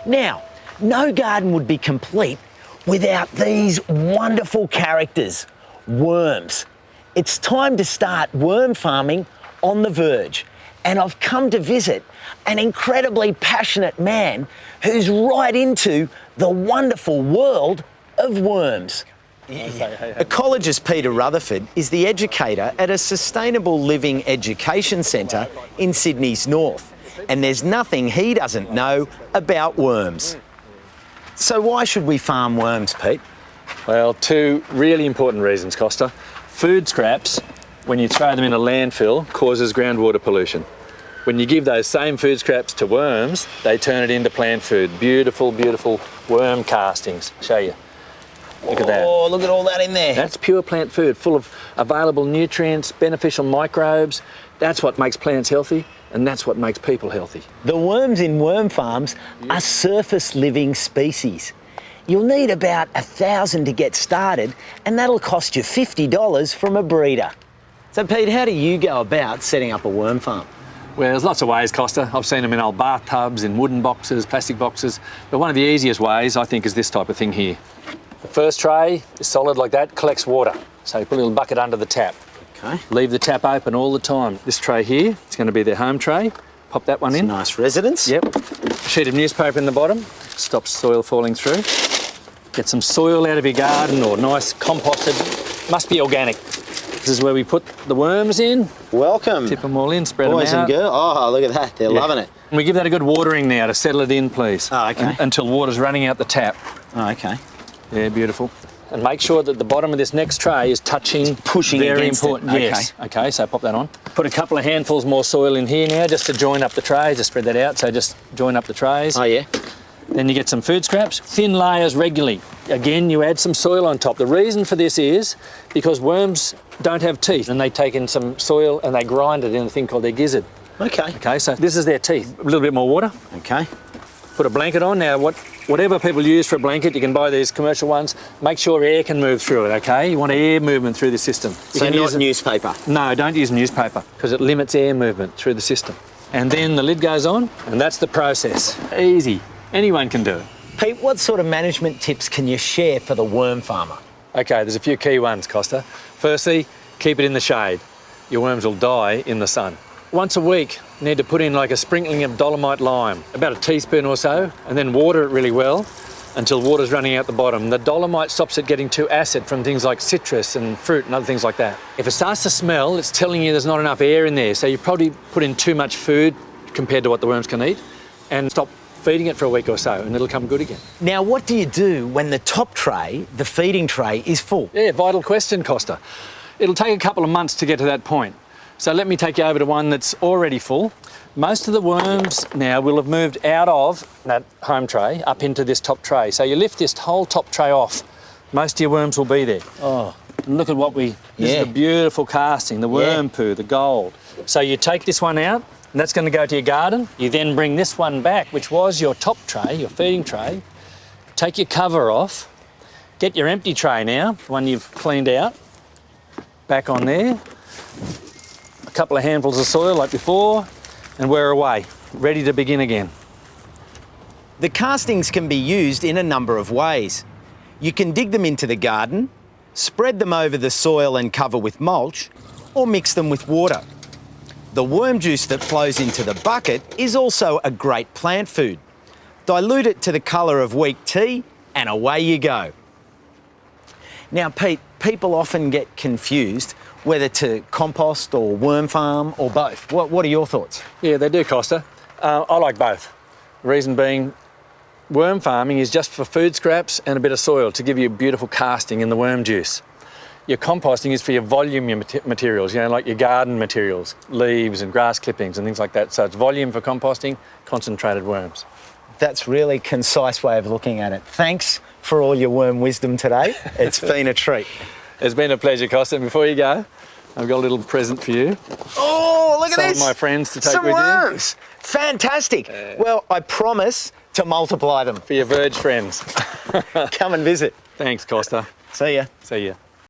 Now, no garden would be complete without these wonderful characters, worms. It's time to start worm farming on the verge, and I've come to visit an incredibly passionate man who's right into the wonderful world of worms. Ecologist Peter Rutherford is the educator at a sustainable living education centre in Sydney's north, and there's nothing he doesn't know about worms. So why should we farm worms, Pete? Well, two really important reasons, Costa. Food scraps, when you throw them in a landfill, causes groundwater pollution. When you give those same food scraps to worms, they turn it into plant food. Beautiful, beautiful worm castings. Show you. Look at that. Oh, look at all that in there. That's pure plant food, full of available nutrients, beneficial microbes. That's what makes plants healthy, and that's what makes people healthy. The worms in worm farms are surface living species. You'll need about 1,000 to get started, and that'll cost you $50 from a breeder. So Pete, how do you go about setting up a worm farm? Well, there's lots of ways, Costa. I've seen them in old bathtubs, in wooden boxes, plastic boxes. But one of the easiest ways, I think, is this type of thing here. The first tray is solid like that, collects water. So you put a little bucket under the tap. Okay. Leave the tap open all the time. This tray here, it's going to be their home tray. Pop that one in. Nice residence. Yep. A sheet of newspaper in the bottom, stops soil falling through. Get some soil out of your garden or nice composted, must be organic. This is where we put the worms in. Welcome. Tip them all in, spread Boys them out. and girls. Oh, look at that. They're loving it. And we give that a good watering now to settle it in, please. Oh, okay. Until water's running out the tap. Oh, okay. Yeah, beautiful. And make sure that the bottom of this next tray is touching. Pushing very against important. it. Yes. Okay, so pop that on. Put a couple of handfuls more soil in here now just to join up the trays, just spread that out. So just join up the trays. Oh, yeah. Then you get some food scraps, thin layers regularly. Again, you add some soil on top. The reason for this is because worms don't have teeth, and they take in some soil and they grind it in a thing called their gizzard. Okay. Okay, so this is their teeth. A little bit more water. Okay. Put a blanket on. Now, whatever people use for a blanket, you can buy these commercial ones. Make sure air can move through it, okay? You want air movement through the system. So not newspaper? No, don't use newspaper because it limits air movement through the system. And then the lid goes on, and that's the process. Easy. Anyone can do it. Pete, what sort of management tips can you share for the worm farmer? Okay, there's a few key ones, Costa. Firstly, keep it in the shade. Your worms will die in the sun. Once a week, you need to put in like a sprinkling of dolomite lime, about a teaspoon or so, and then water it really well until water's running out the bottom. The dolomite stops it getting too acid from things like citrus and fruit and other things like that. If it starts to smell, it's telling you there's not enough air in there, so you probably put in too much food compared to what the worms can eat, and stop feeding it for a week or so, and it'll come good again. Now, what do you do when the top tray, the feeding tray, is full? Yeah, vital question, Costa. It'll take a couple of months to get to that point. So let me take you over to one that's already full. Most of the worms now will have moved out of that home tray up into this top tray. So you lift this whole top tray off, most of your worms will be there. Oh, and look at what this is the beautiful casting, the worm poo, the gold. So you take this one out, and that's going to go to your garden. You then bring this one back, which was your top tray, your feeding tray. Take your cover off. Get your empty tray now, the one you've cleaned out, back on there. A couple of handfuls of soil like before, and we're away, ready to begin again. The castings can be used in a number of ways. You can dig them into the garden, spread them over the soil and cover with mulch, or mix them with water. The worm juice that flows into the bucket is also a great plant food. Dilute it to the colour of weak tea and away you go. Now, Pete, people often get confused whether to compost or worm farm or both. What are your thoughts? Yeah, they do, Costa. I like both. The reason being, worm farming is just for food scraps and a bit of soil to give you beautiful casting in the worm juice. Your composting is for your volume materials, you know, like your garden materials, leaves and grass clippings and things like that. So it's volume for composting, concentrated worms. That's really a concise way of looking at it. Thanks for all your worm wisdom today. It's been a treat. It's been a pleasure, Costa. And before you go, I've got a little present for you. Oh, look at this. Some of my friends to take Some with worms. Fantastic. Well, I promise to multiply them. you. For your Verge friends. Come and visit. Thanks, Costa. See ya. See ya.